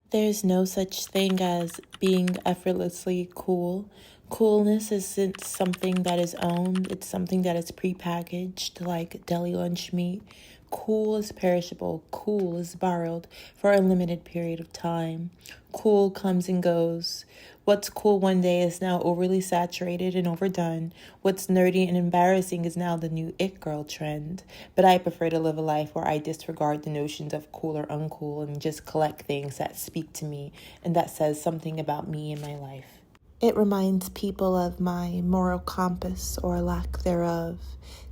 There's no such thing as being effortlessly cool. Coolness isn't something that is owned, it's something that is prepackaged like deli lunch meat. Cool is perishable, cool is borrowed for a limited period of time. Cool comes and goes. What's cool one day is now overly saturated and overdone. What's nerdy and embarrassing is now the new it girl trend. But I prefer to live a life where I disregard the notions of cool or uncool and just collect things that speak to me and that says something about me and my life. It reminds people of my moral compass or lack thereof,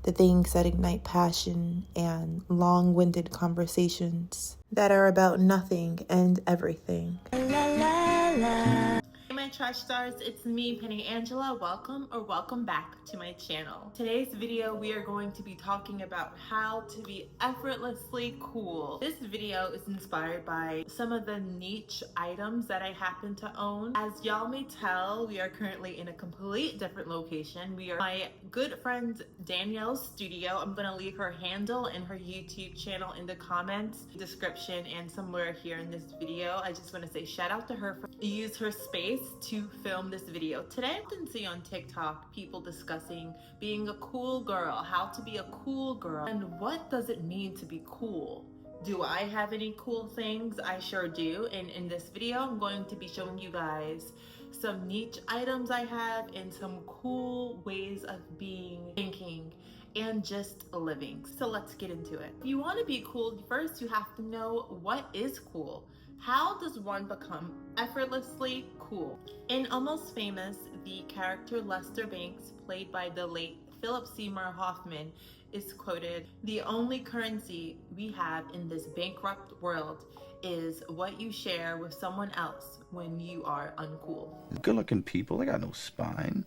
the things that ignite passion and long-winded conversations that are about nothing and everything. Hey my trash stars, it's me, Pennyangelausa. Welcome back to my channel. Today's video we are going to be talking about how to be effortlessly cool. This video is inspired by some of the niche items that I happen to own. As y'all may tell, we are currently in a complete different location. We are my good friend Danielle's studio. I'm gonna leave her handle and her YouTube channel in the comments, description, and somewhere here in this video. I just want to say shout out to her for use her space to film this video. Today I often see on TikTok people discussing being a cool girl, how to be a cool girl, and what does it mean to be cool? Do I have any cool things? I sure do. And in this video, I'm going to be showing you guys some niche items I have and some cool ways of being, thinking, and just living. So let's get into it. If you want to be cool, first you have to know what is cool. How does one become effortlessly cool? In Almost Famous, the character Lester Banks, played by the late Philip Seymour Hoffman, is quoted, "The only currency we have in this bankrupt world is what you share with someone else when you are uncool." Good looking people, they got no spine.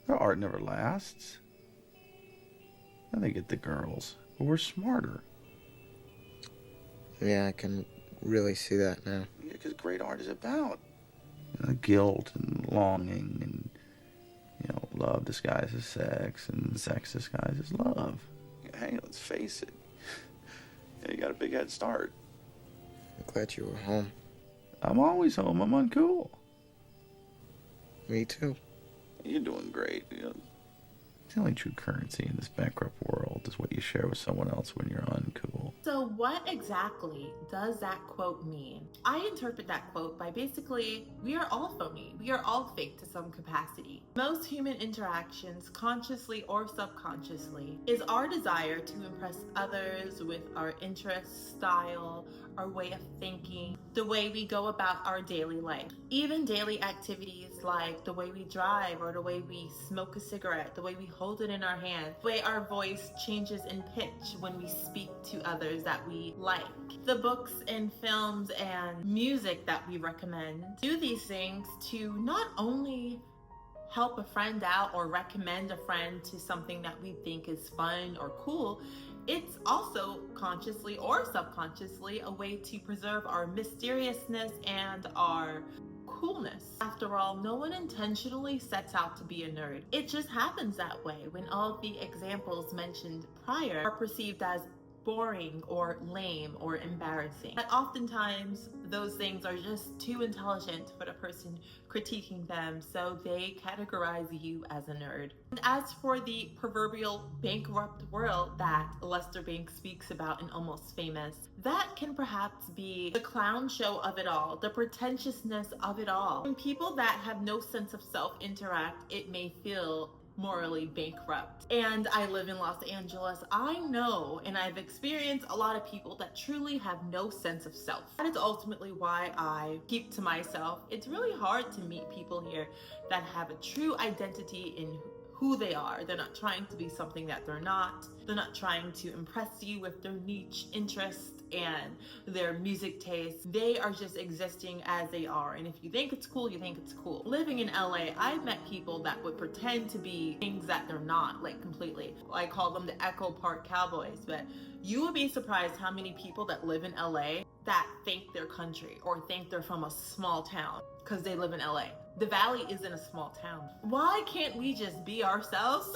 Their art never lasts. And they get the girls, but we're smarter. Yeah, I can really see that now. Yeah, because great art is about guilt and longing and love disguised as sex and sex disguised as love. Hey, let's face it. You got a big head start. I'm glad you were home. I'm always home. I'm uncool. Me too. You're doing great. The only true currency in this bankrupt world is what you share with someone else when you're uncool. So what exactly does that quote mean? I interpret that quote by basically, we are all phony. We are all fake to some capacity. Most human interactions, consciously or subconsciously, is our desire to impress others with our interests, style, our way of thinking, the way we go about our daily life. Even daily activities like the way we drive or the way we smoke a cigarette, the way we hold it in our hand, the way our voice changes in pitch when we speak to others that we like. The books and films and music that we recommend do these things to not only help a friend out or recommend a friend to something that we think is fun or cool, it's also consciously or subconsciously a way to preserve our mysteriousness and our coolness. After all, no one intentionally sets out to be a nerd. It just happens that way when all of the examples mentioned prior are perceived as boring or lame or embarrassing. But oftentimes those things are just too intelligent for the person critiquing them, so they categorize you as a nerd. And as for the proverbial bankrupt world that Lester Banks speaks about in Almost Famous, that can perhaps be the clown show of it all, the pretentiousness of it all. When people that have no sense of self interact, it may feel morally bankrupt. And I live in Los Angeles. I know and I've experienced a lot of people that truly have no sense of self. That is ultimately why I keep to myself. It's really hard to meet people here that have a true identity in who they are. They're not trying to be something that they're not. They're not trying to impress you with their niche interests and their music taste. They are just existing as they are. And if you think it's cool, you think it's cool. Living in LA, I've met people that would pretend to be things that they're not, like completely. I call them the Echo Park Cowboys, but you would be surprised how many people that live in LA that think they're country or think they're from a small town because they live in LA. The Valley isn't a small town. Why can't we just be ourselves?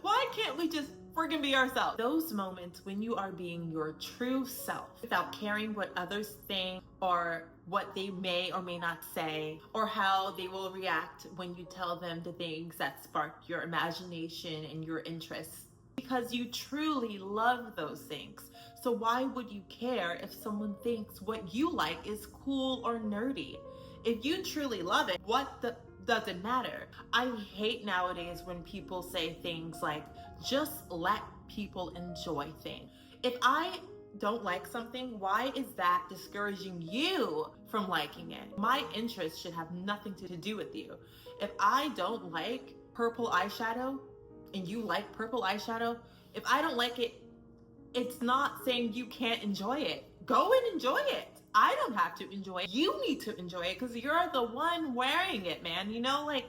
Why can't we just freaking be ourselves. Those moments when you are being your true self without caring what others think or what they may or may not say or how they will react when you tell them the things that spark your imagination and your interests, because you truly love those things. So why would you care if someone thinks what you like is cool or nerdy? If you truly love it, doesn't matter. I hate nowadays when people say things like, just let people enjoy things. If I don't like something, why is that discouraging you from liking it? My interest should have nothing to do with you. If I don't like purple eyeshadow and you like purple eyeshadow, if I don't like it, it's not saying you can't enjoy it. Go and enjoy it. I don't have to enjoy it. You need to enjoy it because you're the one wearing it, man. You know, like,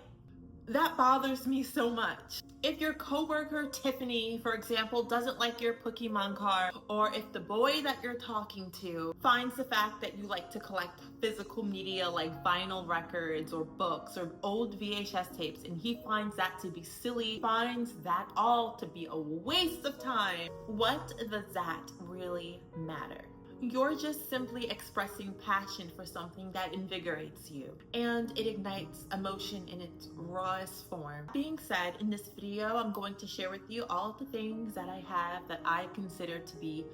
that bothers me so much. If your coworker Tiffany, for example, doesn't like your Pokemon card, or if the boy that you're talking to finds the fact that you like to collect physical media like vinyl records or books or old VHS tapes, and he finds that to be silly, finds that all to be a waste of time, what does that really matter? You're just simply expressing passion for something that invigorates you, and it ignites emotion in its rawest form. Being said, in this video, I'm going to share with you all of the things that I have that I consider to be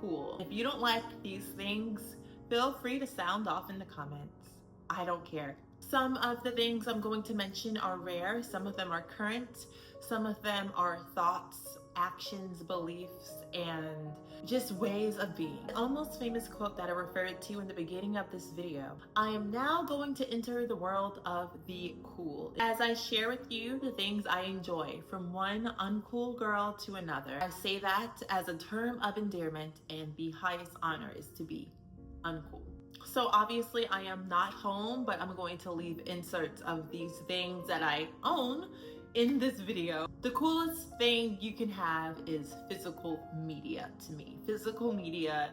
cool. If you don't like these things, feel free to sound off in the comments. I don't care. Some of the things I'm going to mention are rare, some of them are current, some of them are thoughts, actions, beliefs, and just ways of being. The almost famous quote that I referred to in the beginning of this video. I am now going to enter the world of the cool, as I share with you the things I enjoy, from one uncool girl to another. I say that as a term of endearment, and the highest honor is to be uncool. So obviously I am not home, but I'm going to leave inserts of these things that I own in this video. The coolest thing you can have is physical media to me. Physical media,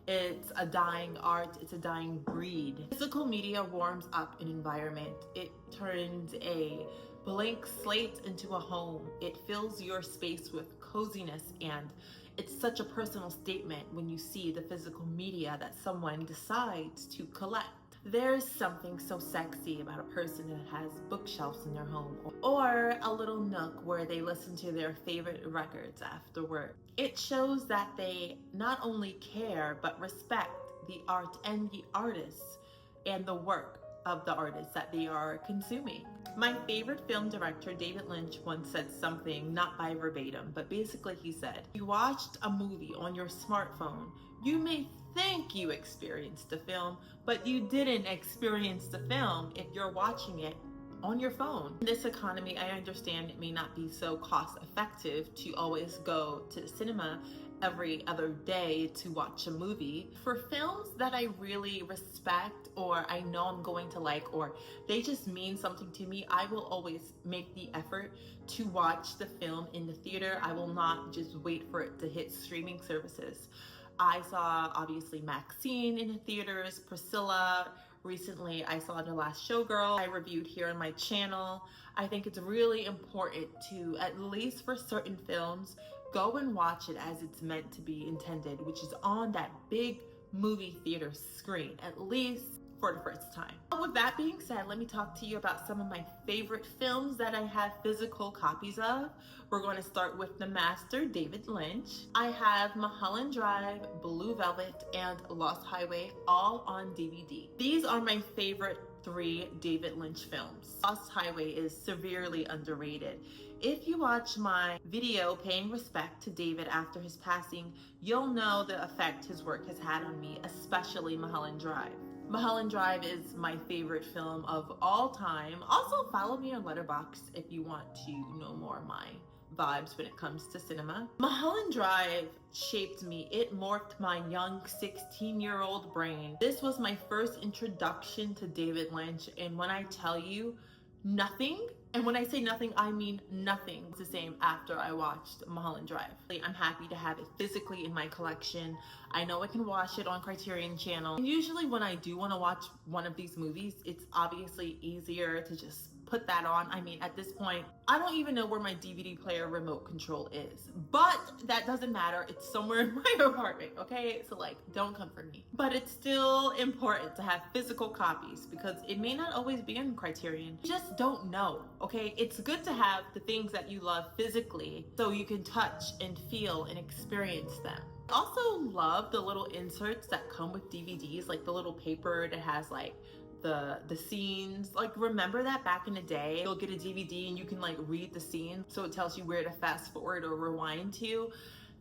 it's a dying art, it's a dying breed. Physical media warms up an environment. It turns a blank slate into a home. It fills your space with coziness, and it's such a personal statement when you see the physical media that someone decides to collect. There's something so sexy about a person that has bookshelves in their home, or a little nook where they listen to their favorite records after work. It shows that they not only care, but respect the art and the artists and the work of the artists that they are consuming. My favorite film director, David Lynch, once said something, not by verbatim, but basically he said, you watched a movie on your smartphone, you may think you experienced the film, but you didn't experience the film if you're watching it on your phone. In this economy, I understand it may not be so cost effective to always go to the cinema every other day to watch a movie. For films that I really respect, or I know I'm going to like, or they just mean something to me, I will always make the effort to watch the film in the theater. I will not just wait for it to hit streaming services. I saw, obviously, Maxine in the theaters, Priscilla. Recently, I saw The Last Showgirl. I reviewed here on my channel. I think it's really important to, at least for certain films, go and watch it as it's meant to be intended, which is on that big movie theater screen, at least for the first time. With that being said, let me talk to you about some of my favorite films that I have physical copies of. We're going to start with the master, David Lynch. I have Mulholland Drive, Blue Velvet, and Lost Highway all on DVD. These are my favorite 3 David Lynch films. Lost Highway is severely underrated. If you watch my video paying respect to David after his passing, you'll know the effect his work has had on me, especially Mulholland Drive. Mulholland Drive is my favorite film of all time. Also, follow me on Letterboxd if you want to know more of my vibes when it comes to cinema. Mulholland Drive shaped me. It morphed my young 16-year-old brain. This was my first introduction to David Lynch, and when I tell you, nothing, and when I say nothing, I mean nothing, was the same after I watched Mulholland Drive. I'm happy to have it physically in my collection. I know I can watch it on Criterion Channel. And usually when I do want to watch one of these movies, it's obviously easier to just put that on. I mean, at this point, I don't even know where my DVD player remote control is, but that doesn't matter. It's somewhere in my apartment, okay? So like, don't come for me. But it's still important to have physical copies because it may not always be in Criterion. You just don't know, okay? It's good to have the things that you love physically so you can touch and feel and experience them. I also love the little inserts that come with DVDs, like the little paper that has like the scenes. Like, remember that back in the day, you'll get a DVD and you can like read the scene so it tells you where to fast forward or rewind to.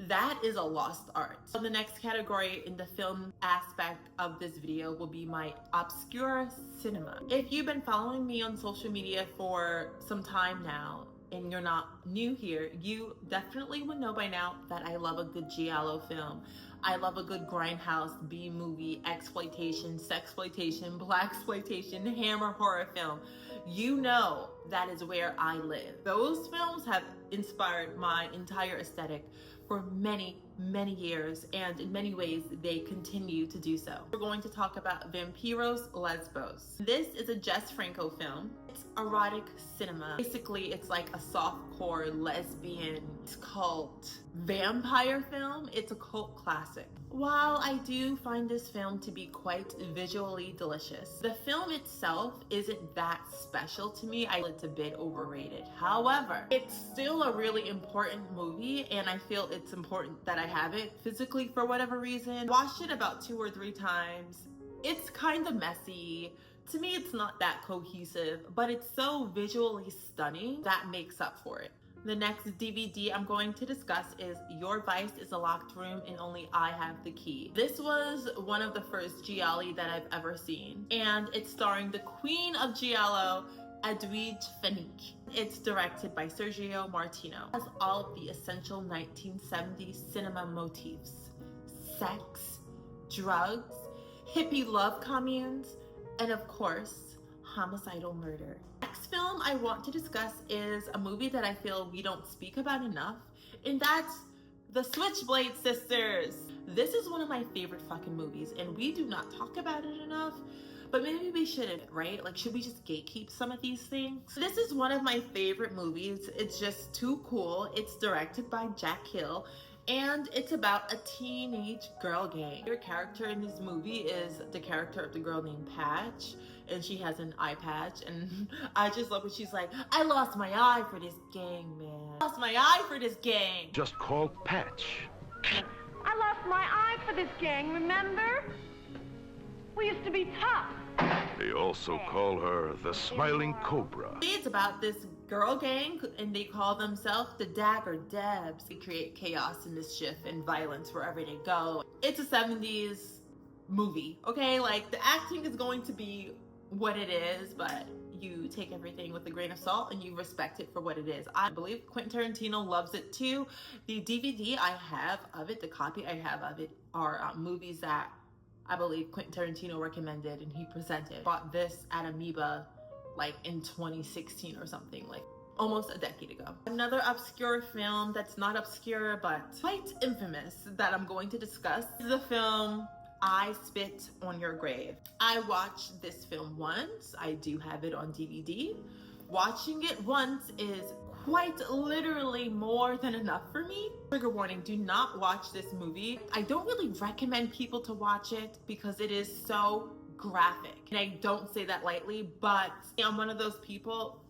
That is a lost art. So the next category in the film aspect of this video will be my obscure cinema. If you've been following me on social media for some time now and you're not new here, you definitely would know by now that I love a good giallo film. I love a good grindhouse, B-movie, exploitation, sexploitation, blaxploitation, hammer horror film. You know that is where I live. Those films have inspired my entire aesthetic for many, many years, and in many ways, they continue to do so. We're going to talk about Vampiros Lesbos. This is a Jess Franco film. It's erotic cinema. Basically, it's like a softcore lesbian cult vampire film. It's a cult classic. While I do find this film to be quite visually delicious, the film itself isn't that special to me. I feel it's a bit overrated. However, it's still a really important movie, and I feel it's important that I have it physically for whatever reason. Watched it about 2 or 3 times. It's kind of messy. To me, it's not that cohesive, but it's so visually stunning that makes up for it. The next DVD I'm going to discuss is Your Vice is a Locked Room and Only I Have the Key. This was one of the first gialli that I've ever seen, and it's starring the queen of giallo, Edwige Fenech. It's directed by Sergio Martino. It has all of the essential 1970s cinema motifs: sex, drugs, hippie love communes, and of course, homicidal murder. Next film I want to discuss is a movie that I feel we don't speak about enough, and that's The Switchblade Sisters. This is one of my favorite fucking movies, and we do not talk about it enough, but maybe we shouldn't, right? Like, should we just gatekeep some of these things? This is one of my favorite movies. It's just too cool. It's directed by Jack Hill, and it's about a teenage girl gang. Your character in this movie is the character of the girl named Patch, and she has an eye patch, and I just love when she's like, I lost my eye for this gang, man. I lost my eye for this gang. Just call Patch. I lost my eye for this gang, remember? We used to be tough. They also call her the Smiling Cobra. It's about this girl gang, and they call themselves the Dagger Debs. They create chaos and mischief and violence wherever they go. It's a 70s movie, okay? Like, the acting is going to be what it is, but you take everything with a grain of salt and you respect it for what it is. I believe Quentin Tarantino loves it too. The DVD I have of it, the copy I have of it, are movies that I believe Quentin Tarantino recommended and he presented. Bought this at Amoeba like in 2016 or something, like almost a decade ago. Another obscure film that's not obscure but quite infamous that I'm going to discuss is the film I Spit on Your Grave. I watched this film once. I do have it on DVD. Watching it once is quite literally more than enough for me. Trigger warning, do not watch this movie. I don't really recommend people to watch it because it is so graphic. And I don't say that lightly, but I'm one of those people,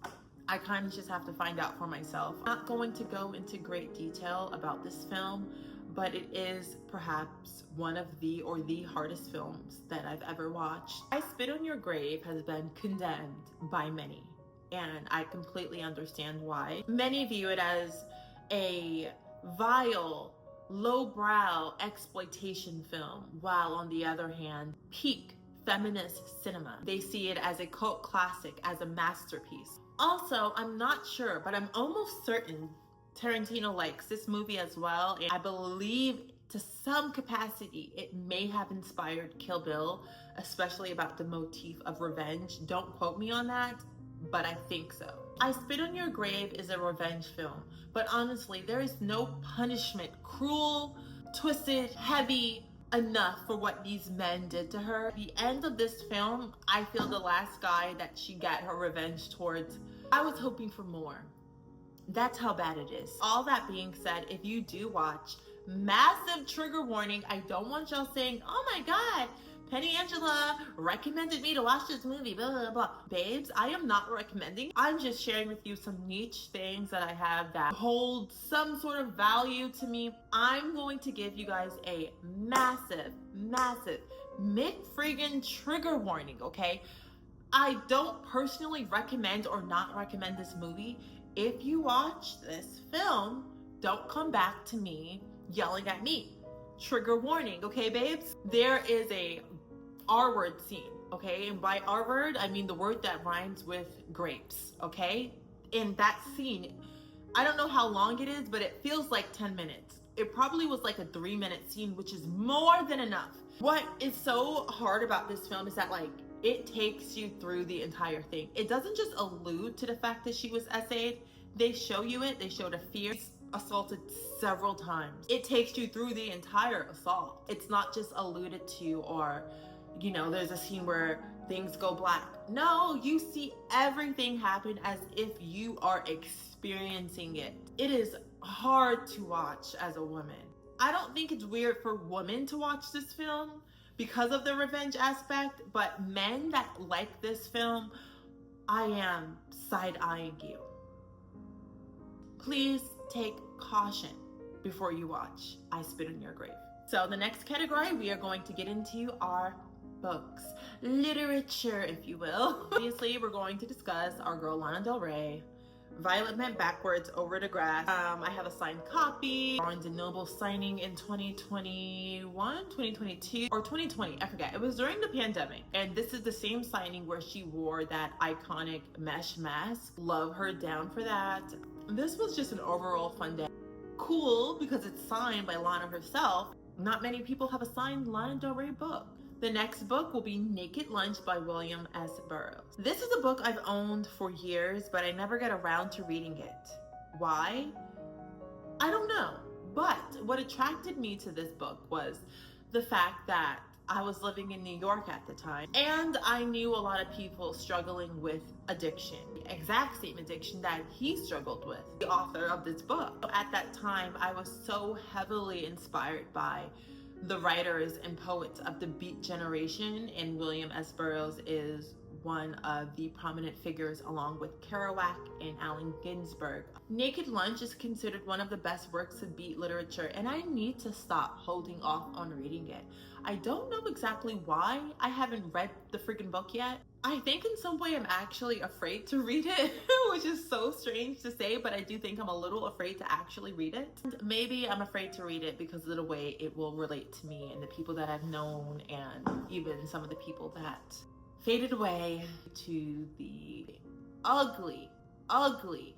I kind of just have to find out for myself. I'm not going to go into great detail about this film, but it is perhaps one of the hardest films that I've ever watched. I Spit on Your Grave has been condemned by many, and I completely understand why. Many view it as a vile, lowbrow exploitation film, while on the other hand, peak feminist cinema. They see it as a cult classic, as a masterpiece. Also, I'm not sure, but I'm almost certain Tarantino likes this movie as well, and I believe to some capacity it may have inspired Kill Bill, especially about the motif of revenge. Don't quote me on that, but I think so. I Spit on Your Grave is a revenge film, but honestly, there is no punishment, cruel, twisted, heavy, enough for what these men did to her. At the end of this film, I feel the last guy that she got her revenge towards, I was hoping for more. That's how bad it is. All that being said, if you do watch, massive trigger warning. I don't want y'all saying, oh my God, Penny Angela recommended me to watch this movie, blah, blah, blah. Babes, I am not recommending. I'm just sharing with you some niche things that I have that hold some sort of value to me. I'm going to give you guys a massive, massive mid-friggin' trigger warning, okay? I don't personally recommend or not recommend this movie. If you watch this film, don't come back to me yelling at me. Trigger warning, okay, babes? There is a R-word scene, okay? And by R-word, I mean the word that rhymes with grapes, okay? In that scene, I don't know how long it is, but it feels like 10 minutes. It probably was like a 3-minute scene, which is more than enough. What is so hard about this film is that, like, it takes you through the entire thing. It doesn't just allude to the fact that she was SA'd. They show you it. They show the fear. Assaulted several times. It takes you through the entire assault. It's not just alluded to, or, you know, there's a scene where things go black. No, you see everything happen as if you are experiencing it. It is hard to watch as a woman. I don't think it's weird for women to watch this film because of the revenge aspect, but men that like this film, I am side-eyeing you. Please take caution before you watch I Spit on Your Grave. So the next category we are going to get into are books, literature, if you will. Obviously, we're going to discuss our girl Lana Del Rey, Violet Bent Backwards, Over the Grass. I have a signed copy. Barnes & Noble signing in 2021, 2022, or 2020, I forget. It was during the pandemic. And this is the same signing where she wore that iconic mesh mask. Love her down for that. This was just an overall fun day. Cool, because it's signed by Lana herself. Not many people have a signed Lana Del Rey book. The next book will be Naked Lunch by William S. Burroughs. This is a book I've owned for years, but I never get around to reading it. Why? I don't know. But what attracted me to this book was the fact that I was living in New York at the time, and I knew a lot of people struggling with addiction, the exact same addiction that he struggled with, the author of this book. At that time, I was so heavily inspired by the writers and poets of the Beat generation, and William S. Burroughs is one of the prominent figures along with Kerouac and Allen Ginsberg. Naked Lunch is considered one of the best works of Beat literature, and I need to stop holding off on reading it. I don't know exactly why I haven't read the freaking book yet. I think in some way I'm actually afraid to read it, which is so strange to say, but I do think I'm a little afraid to actually read it. And maybe I'm afraid to read it because of the way it will relate to me and the people that I've known, and even some of the people that faded away to the ugly, ugly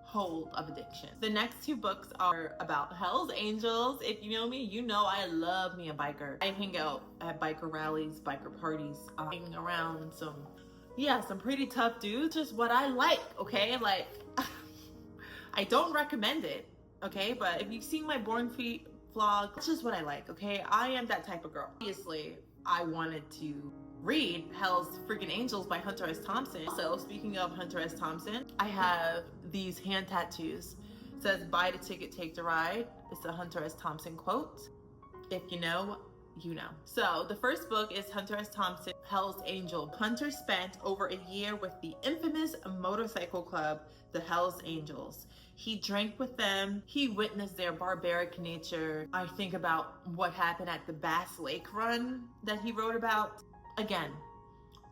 hold of addiction. The next two books are about Hell's Angels. If you know me, you know I love me a biker. I hang out at biker rallies, biker parties, hanging around some pretty tough dudes. Just what I like, okay? Like, I don't recommend it, okay? But if you've seen my Born Free vlog, that's just what I like, okay? I am that type of girl. Obviously, I wanted to read Hell's Freaking Angels by Hunter S. Thompson. So, speaking of Hunter S. Thompson, I have these hand tattoos. It says, "Buy the ticket, take the ride." It's a Hunter S. Thompson quote. If you know, you know. So, the first book is Hunter S. Thompson, Hell's Angel. Hunter spent over a year with the infamous motorcycle club, the Hell's Angels. He drank with them. He witnessed their barbaric nature. I think about what happened at the Bass Lake run that he wrote about. Again,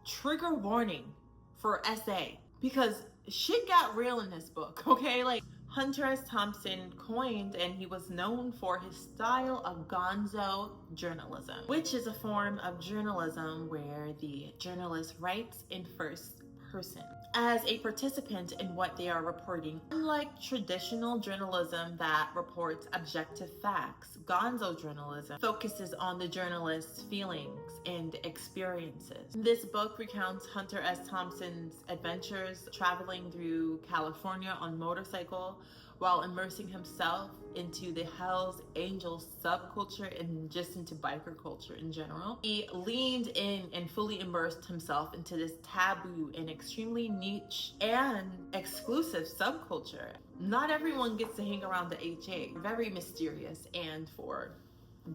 trigger warning for SA, because shit got real in this book, okay? Like, Hunter S. Thompson coined, and he was known for his style of gonzo journalism, which is a form of journalism where the journalist writes in first person as a participant in what they are reporting. Unlike traditional journalism that reports objective facts, gonzo journalism focuses on the journalist's feelings and experiences. This book recounts Hunter S. Thompson's adventures traveling through California on motorcycle, while immersing himself into the Hells Angels subculture and just into biker culture in general. He leaned in and fully immersed himself into this taboo and extremely niche and exclusive subculture. Not everyone gets to hang around the HA. Very mysterious, and for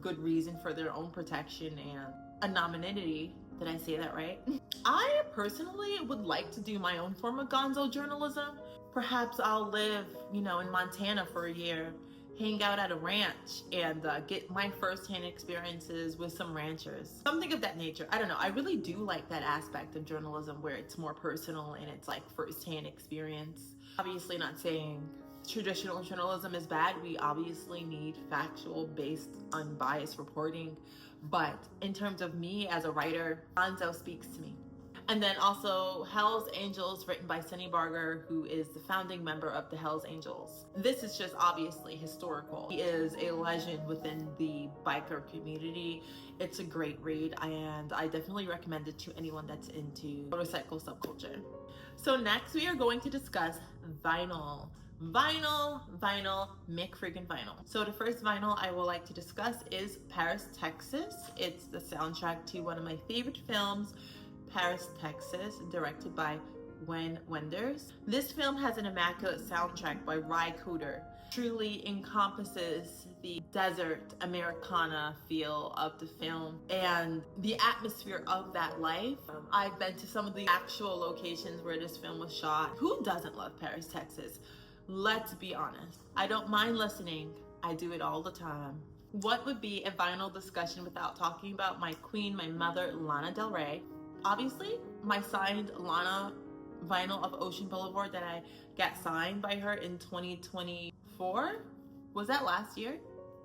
good reason, for their own protection and anonymity. Did I say that right? I personally would like to do my own form of gonzo journalism. Perhaps I'll live, in Montana for a year, hang out at a ranch, and get my firsthand experiences with some ranchers. Something of that nature. I don't know. I really do like that aspect of journalism where it's more personal and it's like firsthand experience. Obviously not saying traditional journalism is bad. We obviously need factual based, unbiased reporting. But in terms of me as a writer, gonzo speaks to me. And then also Hells Angels, written by Sonny Barger, who is the founding member of the Hells Angels. This is just obviously historical. He is a legend within the biker community. It's a great read, and I definitely recommend it to anyone that's into motorcycle subculture. So next we are going to discuss vinyl. Vinyl, McFreaking vinyl. So the first vinyl I would like to discuss is Paris, Texas. It's the soundtrack to one of my favorite films, Paris, Texas, directed by Wim Wenders. This film has an immaculate soundtrack by Ry Cooder. Truly encompasses the desert Americana feel of the film and the atmosphere of that life. I've been to some of the actual locations where this film was shot. Who doesn't love Paris, Texas? Let's be honest. I don't mind listening. I do it all the time. What would be a vinyl discussion without talking about my queen, my mother, Lana Del Rey? Obviously, my signed Lana vinyl of Ocean Boulevard that I got signed by her in 2024. Was that last year?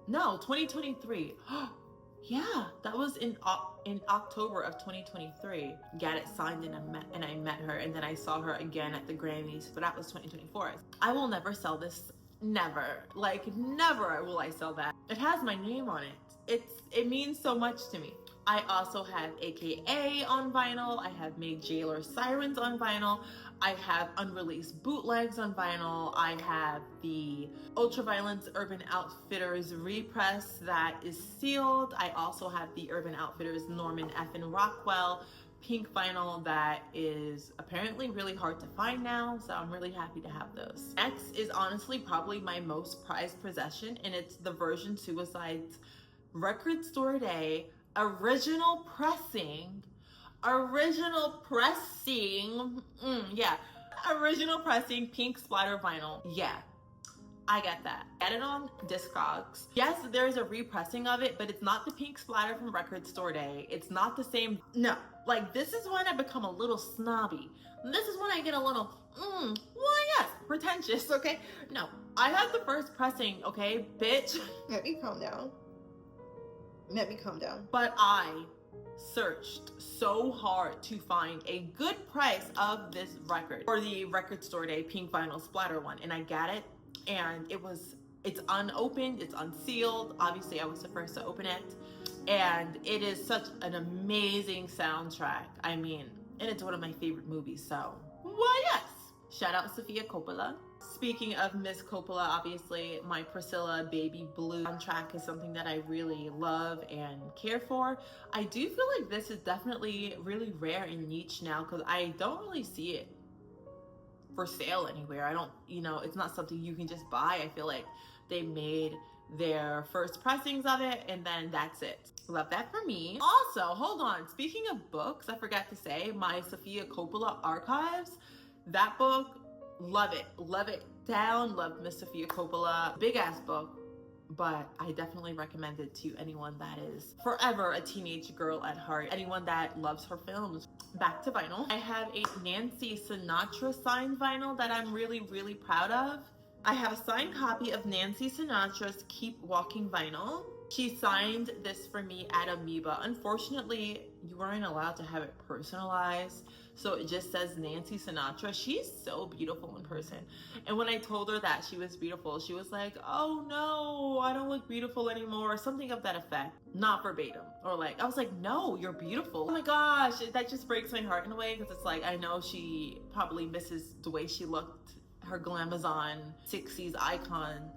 No, 2023. Yeah, that was in October of 2023. Got it signed and I met her, and then I saw her again at the Grammys, but that was 2024. I will never sell this. Never. Like, never will I sell that. It has my name on it. It means so much to me. I also have AKA on vinyl. I have Made Jailer Sirens on vinyl. I have unreleased bootlegs on vinyl. I have the Ultraviolence Urban Outfitters repress that is sealed. I also have the Urban Outfitters Norman F. and Rockwell pink vinyl that is apparently really hard to find now, so I'm really happy to have those. Next is honestly probably my most prized possession, and it's the Virgin Suicide's Record Store Day original pressing, original pressing pink splatter vinyl. Yeah, I got that. Get it on Discogs. Yes, there's a repressing of it, but it's not the pink splatter from Record Store Day. It's not the same. No, like this is when I become a little snobby. This is when I get a little, well, yes, pretentious, okay? No, I have the first pressing, okay, bitch. Let me calm down. But I searched so hard to find a good price of this record for the Record Store Day pink vinyl splatter one, and I got it, and it's unopened, it's unsealed. Obviously I was the first to open it, and it is such an amazing soundtrack. I mean, and it's one of my favorite movies, so why yes. Shout out Sofia Coppola. Speaking of Miss Coppola, obviously my Priscilla Baby Blue soundtrack is something that I really love and care for. I do feel like this is definitely really rare and niche now because I don't really see it for sale anywhere. I don't, it's not something you can just buy. I feel like they made their first pressings of it and then that's it. Love that for me. Also, hold on. Speaking of books, I forgot to say my Sofia Coppola Archives. That book, love it down. Love Miss Sofia Coppola. Big ass book, but I definitely recommend it to anyone that is forever a teenage girl at heart. Anyone that loves her films. Back to vinyl. I have a Nancy Sinatra signed vinyl that I'm really, really proud of. I have a signed copy of Nancy Sinatra's Keep Walking vinyl. She signed this for me at Amoeba. Unfortunately, you weren't allowed to have it personalized, so it just says Nancy Sinatra. She's so beautiful in person. And when I told her that she was beautiful, she was like, oh no, I don't look beautiful anymore, or something of that effect. Not verbatim. Or like, I was like, no, you're beautiful. Oh my gosh, that just breaks my heart in a way, because it's like, I know she probably misses the way she looked, her glamazon 60s icon,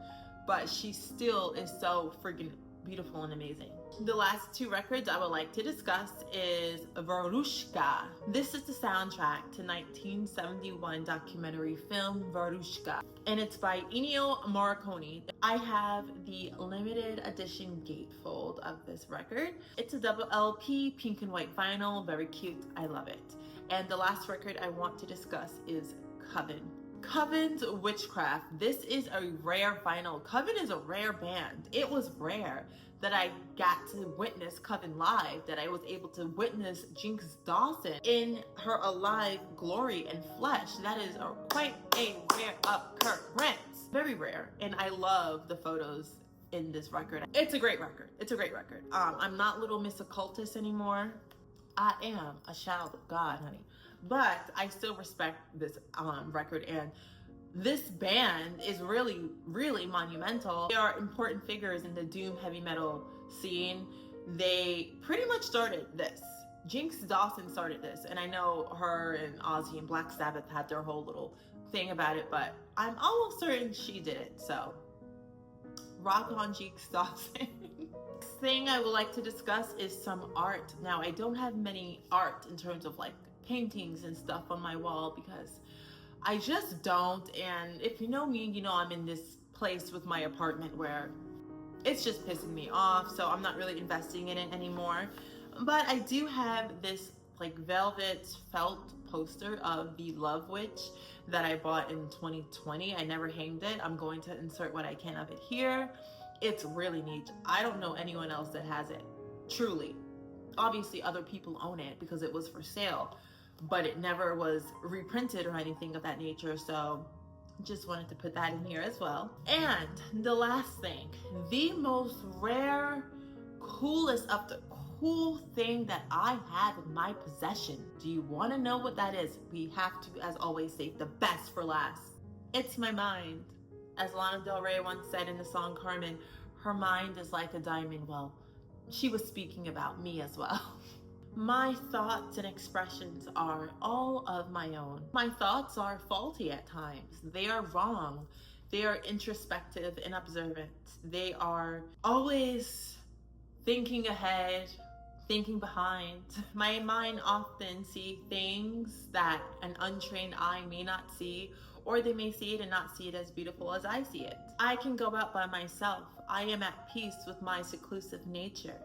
but she still is so freaking beautiful and amazing. The last two records I would like to discuss is Varushka. This is the soundtrack to 1971 documentary film Varushka, and it's by Ennio Morricone. I have the limited edition gatefold of this record. It's a double LP, pink and white vinyl, very cute, I love it. And the last record I want to discuss is Coven. Coven's Witchcraft. This is a rare vinyl. Coven is a rare band. It was rare that I got to witness Coven live, that I was able to witness Jinx Dawson in her alive glory and flesh. That is quite a rare occurrence. Very rare. And I love the photos in this record. It's a great record. It's a great record. I'm not Little Miss Occultist anymore. I am a child of God, honey. But I still respect this record, and this band is really, really monumental. They are important figures in the doom heavy metal scene. They pretty much started this. Jinx Dawson started this, and I know her and Ozzy and Black Sabbath had their whole little thing about it, but I'm almost certain she did it, so rock on Jinx Dawson. Next thing I would like to discuss is some art. Now, I don't have many art in terms of like paintings and stuff on my wall because I just don't, and if you know me, you know I'm in this place with my apartment where it's just pissing me off, so I'm not really investing in it anymore. But I do have this like velvet felt poster of the Love Witch that I bought in 2020. I never hanged it. I'm going to insert what I can of it here. It's really neat. I don't know anyone else that has it, truly. Obviously other people own it because it was for sale, but it never was reprinted or anything of that nature, so just wanted to put that in here as well. And the last thing, the most rare, coolest of the cool thing that I have in my possession. Do you want to know what that is? We have to, as always, save the best for last. It's my mind. As Lana Del Rey once said in the song Carmen, her mind is like a diamond. Well, she was speaking about me as well. My thoughts and expressions are all of my own. My thoughts are faulty at times. They are wrong. They are introspective and observant. They are always thinking ahead, thinking behind. My mind often sees things that an untrained eye may not see, or they may see it and not see it as beautiful as I see it. I can go out by myself. I am at peace with my seclusive nature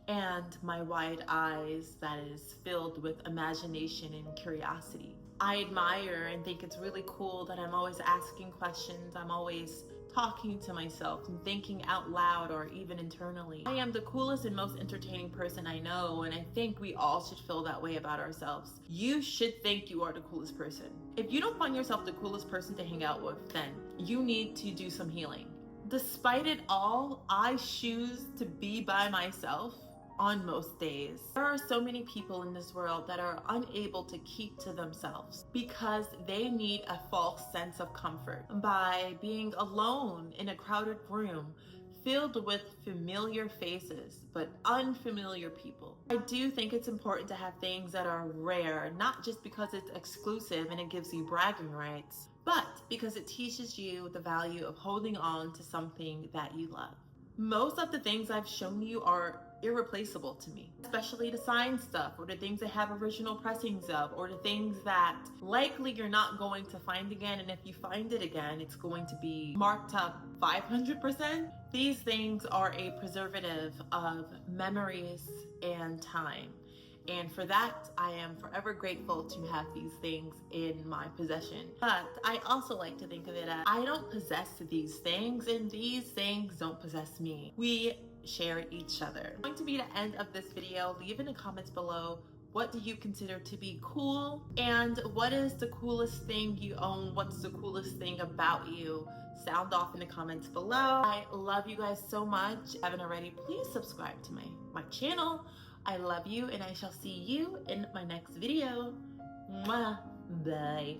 and my wide eyes that is filled with imagination and curiosity. I admire and think it's really cool that I'm always asking questions. I'm always talking to myself and thinking out loud or even internally. I am the coolest and most entertaining person I know, and I think we all should feel that way about ourselves. You should think you are the coolest person. If you don't find yourself the coolest person to hang out with, then you need to do some healing. Despite it all, I choose to be by myself on most days. There are so many people in this world that are unable to keep to themselves because they need a false sense of comfort by being alone in a crowded room filled with familiar faces but unfamiliar people. I do think it's important to have things that are rare, not just because it's exclusive and it gives you bragging rights, but because it teaches you the value of holding on to something that you love. Most of the things I've shown you are irreplaceable to me, especially the signed stuff or the things I have original pressings of or the things that likely you're not going to find again, and if you find it again, it's going to be marked up 500%. These things are a preservative of memories and time. And for that, I am forever grateful to have these things in my possession. But I also like to think of it as I don't possess these things and these things don't possess me. We share each other. It's going to be the end of this video. Leave in the comments below, what do you consider to be cool? And what is the coolest thing you own? What's the coolest thing about you? Sound off in the comments below. I love you guys so much. If you haven't already, please subscribe to my channel. I love you, and I shall see you in my next video. Mwah. Bye.